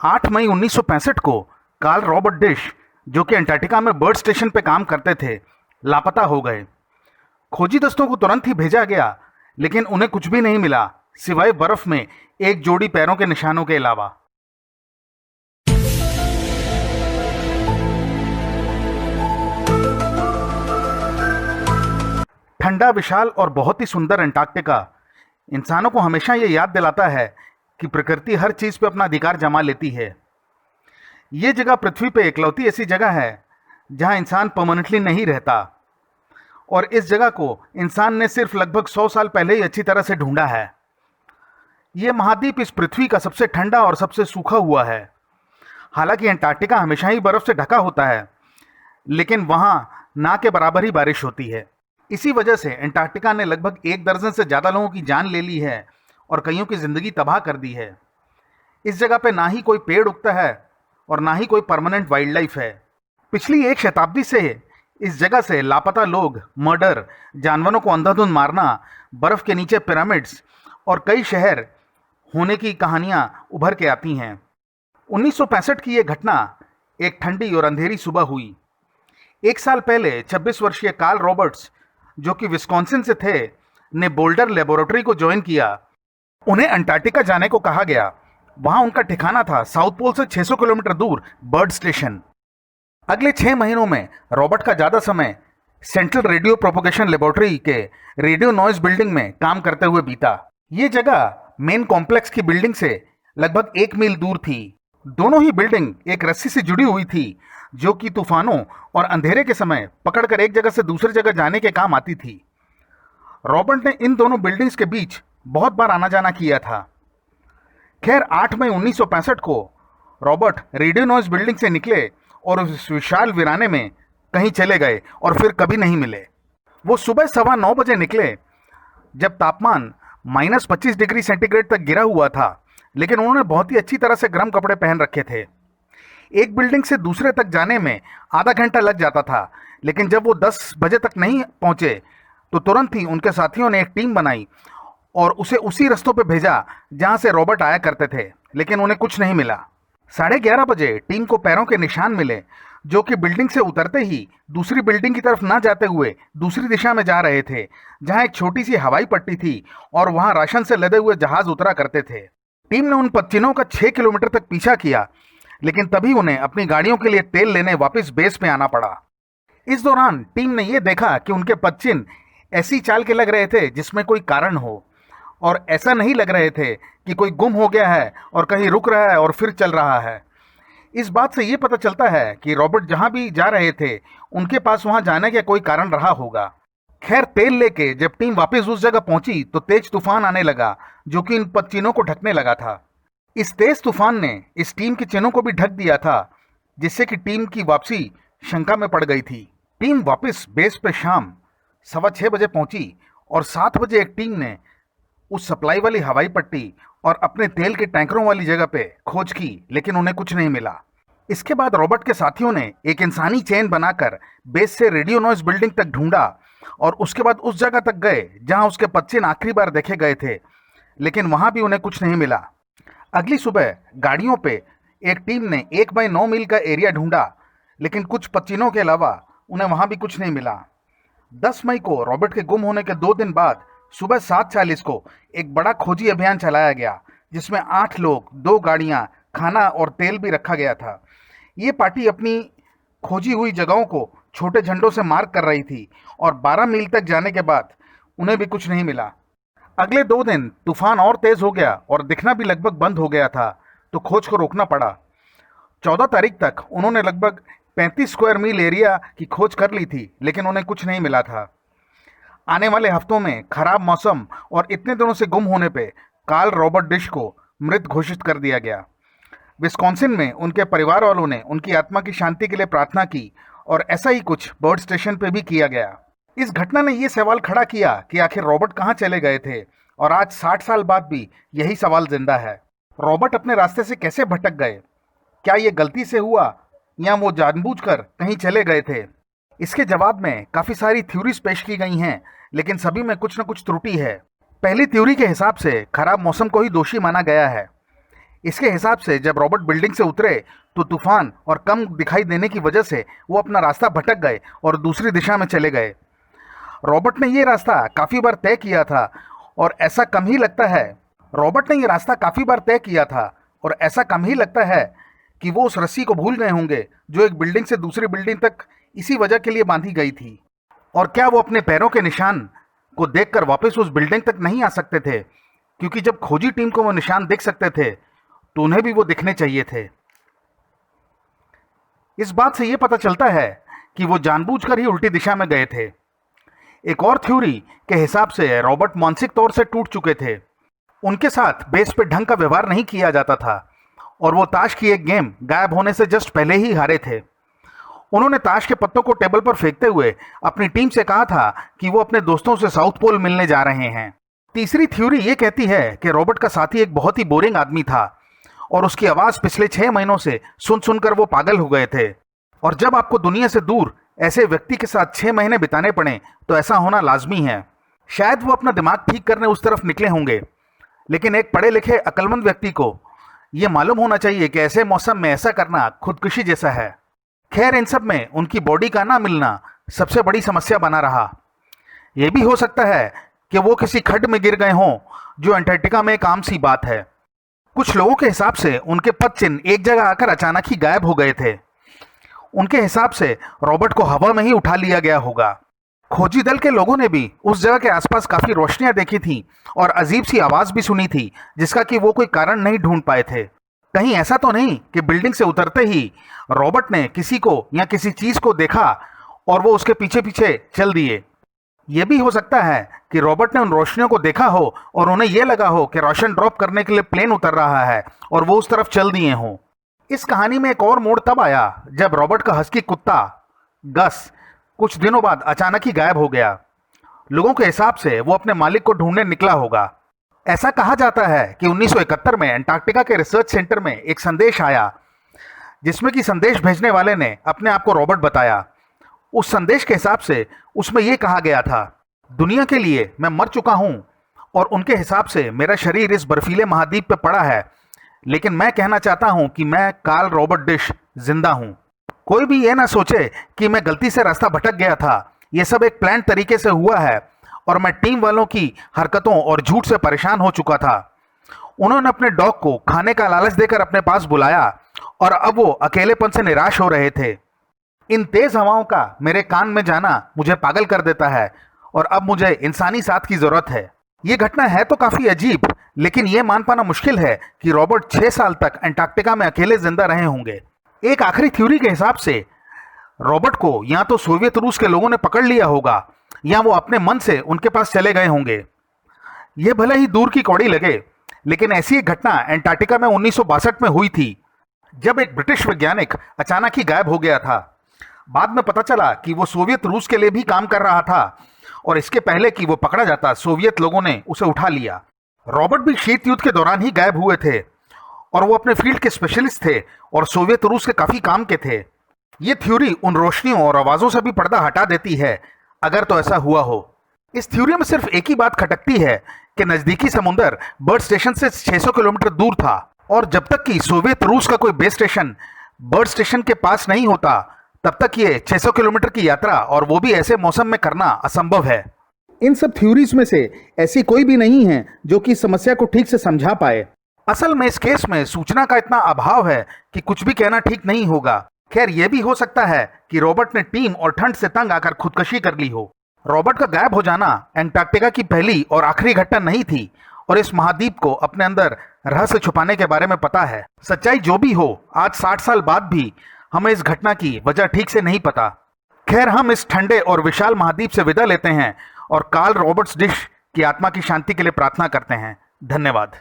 8 मई 1965 को Karl Robert dish, जो कि अंटार्कटिका में बर्ड स्टेशन पे काम करते थे, लापता हो गए। खोजी दस्तों को तुरंत ही भेजा गया, लेकिन उन्हें कुछ भी नहीं मिला सिवाय बर्फ में एक जोड़ी पैरों के निशानों के अलावा। ठंडा, विशाल और बहुत ही सुंदर अंटार्कटिका इंसानों को हमेशा ये याद दिलाता है कि प्रकृति हर चीज पे अपना अधिकार जमा लेती है। ये जगह पृथ्वी पे इकलौती ऐसी जगह है जहां इंसान परमानेंटली नहीं रहता, और इस जगह को इंसान ने सिर्फ लगभग 100 साल पहले ही अच्छी तरह से ढूंढा है। यह महाद्वीप इस पृथ्वी का सबसे ठंडा और सबसे सूखा हुआ है। हालांकि अंटार्कटिका हमेशा ही बर्फ से ढका होता है, लेकिन वहां ना के बराबर ही बारिश होती है। इसी वजह से अंटार्कटिका ने लगभग 1 दर्जन से ज़्यादा लोगों की जान ले ली है और कईयों की ज़िंदगी तबाह कर दी है। इस जगह पे ना ही कोई पेड़ उगता है और ना ही कोई परमानेंट वाइल्ड लाइफ है। पिछली 1 शताब्दी से इस जगह से लापता लोग, मर्डर, जानवरों को अंधाधुंध मारना, बर्फ़ के नीचे पिरामिड्स और कई शहर होने की कहानियाँ उभर के आती हैं। 1965 की ये घटना एक ठंडी और अंधेरी सुबह हुई। 1 साल पहले 26 वर्षीय कार्ल रॉबर्ट्स, जो कि विस्कॉन्सिन से थे, ने बोल्डर लेबोरेटरी को ज्वाइन किया। उन्हें अंटार्कटिका जाने को कहा गया। वहां उनका ठिकाना था साउथ पोल से 600 किलोमीटर दूर बर्ड स्टेशन। अगले 6 महीनों में रॉबर्ट का ज़्यादा समय सेंट्रल रेडियो प्रोपोगेशन लेबोरेटरी के रेडियो नॉइज बिल्डिंग में काम करते हुए बीता। ये जगह मेन कॉम्प्लेक्स की बिल्डिंग से लगभग 1 मील दूर थी। दोनों ही बिल्डिंग एक रस्सी से जुड़ी हुई थी, जो कि तूफानों और अंधेरे के समय पकड़कर एक जगह से दूसरी जगह जाने के काम आती थी। रॉबर्ट ने इन दोनों बिल्डिंग्स के बीच बहुत बार आना जाना किया था। खैर, 8 मई 1965 को रॉबर्ट रेडियो नॉइज बिल्डिंग से निकले और उस विशाल वीराने में कहीं चले गए और फिर कभी नहीं मिले। वो सुबह 9:15 बजे निकले, जब तापमान -25 डिग्री सेंटीग्रेड तक गिरा हुआ था, लेकिन उन्होंने बहुत ही अच्छी तरह से गर्म कपड़े पहन रखे थे। एक बिल्डिंग से दूसरे तक जाने में आधा घंटा लग जाता था, लेकिन जब वो 10 बजे तक नहीं पहुंचे तो तुरंत ही उनके साथियों ने एक टीम बनाई और उसे उसी रास्तों पे भेजा जहां से रॉबर्ट आया करते थे, लेकिन उन्हें कुछ नहीं मिला। 11:30 बजे टीम को पैरों के निशान मिले, जो कि बिल्डिंग से उतरते ही दूसरी बिल्डिंग की तरफ ना जाते हुए दूसरी दिशा में जा रहे थे, जहां एक छोटी सी हवाई पट्टी थी और वहां राशन से लदे हुए जहाज उतरा करते थे। टीम ने उन पच्चीनों का 6 किलोमीटर तक पीछा किया, लेकिन तभी उन्हें अपनी गाड़ियों के लिए तेल लेने वापस बेस पे आना पड़ा। इस दौरान टीम ने यह देखा कि उनके पच्चीन ऐसी चाल के लग रहे थे जिसमें कोई कारण हो, और ऐसा नहीं लग रहे थे कि कोई गुम हो गया है और कहीं रुक रहा है और फिर चल रहा है। इस बात से ये पता चलता है कि रॉबर्ट जहां भी जा रहे थे, उनके पास वहां जाने का कोई कारण रहा होगा। खैर, तेल लेके जब टीम वापस उस जगह पहुंची तो तेज तूफान आने लगा, जो कि इन पच्चीनों को ढकने लगा था। इस तेज तूफान ने इस टीम के चिन्हों को भी ढक दिया था, जिससे कि टीम की वापसी शंका में पड़ गई थी। टीम वापस बेस पे शाम 6:15 बजे पहुंची और 7 बजे एक टीम ने उस सप्लाई वाली हवाई पट्टी और अपने तेल के टैंकरों वाली जगह पे खोज की, लेकिन उन्हें कुछ नहीं मिला। इसके बाद रॉबर्ट के साथियों ने एक इंसानी चेन बनाकर बेस से रेडियो नॉइज बिल्डिंग तक ढूंढा और उसके बाद उस जगह तक गए जहां उसके पच्चीन आखिरी बार देखे गए थे, लेकिन वहां भी उन्हें कुछ नहीं मिला। अगली सुबह गाड़ियों पे एक टीम ने 1/9 मील का एरिया ढूंढा, लेकिन कुछ पच्चीनों के अलावा उन्हें वहां भी कुछ नहीं मिला। 10 मई को रॉबर्ट के गुम होने के 2 दिन बाद सुबह 7:40 को एक बड़ा खोजी अभियान चलाया गया, जिसमें 8 लोग, 2 गाड़ियां, खाना और तेल भी रखा गया था। ये पार्टी अपनी खोजी हुई जगहों को छोटे झंडों से मार्क कर रही थी और 12 मील तक जाने के बाद उन्हें भी कुछ नहीं मिला। अगले 2 दिन तूफान और तेज हो गया और दिखना भी लगभग बंद हो गया था, तो खोज को रोकना पड़ा। 14 तारीख तक उन्होंने लगभग 35 स्क्वायर मील एरिया की खोज कर ली थी, लेकिन उन्हें कुछ नहीं मिला था। आने वाले हफ्तों में खराब मौसम और इतने दिनों से गुम होने पे कार्ल रॉबर्ट डिश को मृत घोषित कर दिया गया। विस्कॉन्सिन में उनके परिवार वालों ने उनकी आत्मा की शांति के लिए प्रार्थना की और ऐसा ही कुछ बर्ड स्टेशन पे भी किया गया। इस घटना ने यह सवाल खड़ा किया कि आखिर रॉबर्ट कहाँ चले गए थे, और आज 60 साल बाद भी यही सवाल जिंदा है। रॉबर्ट अपने रास्ते से कैसे भटक गए? क्या ये गलती से हुआ या वो जानबूझकर कहीं चले गए थे? इसके जवाब में काफ़ी सारी थ्योरीज पेश की गई हैं, लेकिन सभी में कुछ न कुछ त्रुटि है। पहली थ्योरी के हिसाब से खराब मौसम को ही दोषी माना गया है। इसके हिसाब से जब रॉबर्ट बिल्डिंग से उतरे तो तूफान और कम दिखाई देने की वजह से वो अपना रास्ता भटक गए और दूसरी दिशा में चले गए। रॉबर्ट ने ये रास्ता काफ़ी बार तय किया था और ऐसा कम ही लगता है कि वो उस रस्सी को भूल गए होंगे जो एक बिल्डिंग से दूसरी बिल्डिंग तक इसी वजह के लिए बांधी गई थी। और क्या वो अपने पैरों के निशान को देखकर वापस उस बिल्डिंग तक नहीं आ सकते थे, क्योंकि जब खोजी टीम को वो निशान दिख सकते थे तो उन्हें भी वो दिखने चाहिए थे। इस बात से ये पता चलता है कि वो जानबूझकर ही उल्टी दिशा में गए थे। एक और थ्योरी के हिसाब से रॉबर्ट मानसिक तौर से टूट चुके थे। उनके साथ बेस पे ढंग का व्यवहार नहीं किया जाता था और वो ताश की एक गेम गायब होने से जस्ट पहले ही हारे थे। उन्होंने ताश के पत्तों को टेबल पर फेंकते हुए अपनी टीम से कहा था कि वो अपने दोस्तों से साउथ पोल मिलने जा रहे हैं। तीसरी थ्योरी ये कहती है कि रॉबर्ट का साथी एक बहुत ही बोरिंग आदमी था और उसकी आवाज़ पिछले 6 महीनों से सुन सुनकर वो पागल हो गए थे। और जब आपको दुनिया से दूर ऐसे व्यक्ति के साथ 6 महीने बिताने पड़े तो ऐसा होना लाजमी है। शायद वो अपना दिमाग ठीक करने उस तरफ निकले होंगे, लेकिन एक पढ़े लिखे अक्लमंद व्यक्ति को ये मालूम होना चाहिए कि ऐसे मौसम में ऐसा करना खुदकुशी जैसा है। खैर, इन सब में उनकी बॉडी का ना मिलना सबसे बड़ी समस्या बना रहा। यह भी हो सकता है कि वो किसी खड्ड में गिर गए हों, जो अंटार्कटिका में एक आम सी बात है। कुछ लोगों के हिसाब से उनके पद चिन्ह एक जगह आकर अचानक ही गायब हो गए थे। उनके हिसाब से रॉबर्ट को हवा में ही उठा लिया गया होगा। खोजी दल के लोगों ने भी उस जगह के आसपास काफी रोशनियां देखी थी और अजीब सी आवाज भी सुनी थी, जिसका कि वो कोई कारण नहीं ढूंढ पाए थे। कहीं ऐसा तो नहीं कि बिल्डिंग से उतरते ही रॉबर्ट ने किसी को या किसी चीज को देखा और वो उसके पीछे पीछे चल दिए। यह भी हो सकता है कि रॉबर्ट ने उन रोशनियों को देखा हो और उन्हें यह लगा हो कि रोशन ड्रॉप करने के लिए प्लेन उतर रहा है और वो उस तरफ चल दिए हों। इस कहानी में एक और मोड़ तब आया जब रॉबर्ट का हस्की कुत्ता गस कुछ दिनों बाद अचानक ही गायब हो गया। लोगों के हिसाब से वो अपने मालिक को ढूंढने निकला होगा। ऐसा कहा जाता है कि 1971 में अंटार्कटिका के रिसर्च सेंटर में एक संदेश आया, जिसमें कि संदेश भेजने वाले ने अपने आप को रॉबर्ट बताया। उस संदेश के हिसाब से उसमें यह कहा गया था, दुनिया के लिए मैं मर चुका हूं और उनके हिसाब से मेरा शरीर इस बर्फीले महाद्वीप पर पड़ा है, लेकिन मैं कहना चाहता हूं कि मैं कार्ल रॉबर्ट डिश जिंदा हूं। कोई भी ये ना सोचे कि मैं गलती से रास्ता भटक गया था। यह सब एक प्लान तरीके से हुआ है और मैं टीम वालों की हरकतों और झूठ से परेशान हो चुका था। उन्होंने अपने डॉग को खाने का लालच देकर अपने पास बुलाया और अब वो अकेलेपन से निराश हो रहे थे। इन तेज हवाओं का मेरे कान में जाना मुझे पागल कर देता है और अब मुझे इंसानी साथ की जरूरत है। ये घटना है तो काफी अजीब, लेकिन यह मान पाना मुश्किल है कि रॉबर्ट 6 साल तक अंटार्कटिका में अकेले जिंदा रहे होंगे। एक आखिरी थ्योरी के हिसाब से रॉबर्ट को या तो सोवियत रूस के लोगों ने पकड़ लिया होगा या वो अपने मन से उनके पास चले गए होंगे। यह भले ही दूर की कौड़ी लगे, लेकिन ऐसी एक घटना अंटार्कटिका में 1962 में हुई थी, जब एक ब्रिटिश वैज्ञानिक अचानक ही गायब हो गया था। बाद में पता चला कि वो सोवियत रूस के लिए भी काम कर रहा था और इसके पहले कि वो पकड़ा जाता, सोवियत लोगों ने उसे उठा लिया। रॉबर्ट भी शीत युद्ध के दौरान ही गायब हुए थे और वो अपने फील्ड के स्पेशलिस्ट थे और सोवियत रूस के काफी काम के थे। ये थ्योरी उन रोशनियों और आवाजों से भी पर्दा हटा देती है, अगर तो ऐसा हुआ हो। इस थ्योरी में सिर्फ एक ही बात खटकती है कि नजदीकी समुंदर बर्ड स्टेशन से 600 किलोमीटर दूर था और जब तक कि सोवियत रूस का कोई बेस स्टेशन बर्ड स्टेशन के पास नहीं होता, तब तक ये 600 किलोमीटर की यात्रा और वो भी ऐसे मौसम में करना असंभव है। इन सब थ्योरीज में से ऐसी कोई भी नहीं है जो कि समस्या को ठीक से समझा पाए। असल में इस केस में सूचना का इतना अभाव है कि कुछ भी कहना ठीक नहीं होगा। खैर, यह भी हो सकता है कि रॉबर्ट ने टीम और ठंड से तंग आकर खुदकुशी कर ली हो। रॉबर्ट का गायब हो जाना अंटार्कटिका की पहली और आखिरी घटना नहीं थी और इस महाद्वीप को अपने अंदर रहस्य छुपाने के बारे में पता है। सच्चाई जो भी हो, आज 60 साल बाद भी हमें इस घटना की वजह ठीक से नहीं पता। खैर, हम इस ठंडे और विशाल महाद्वीप से विदा लेते हैं और कार्ल रॉबर्ट्स डिश की आत्मा की शांति के लिए प्रार्थना करते हैं। धन्यवाद।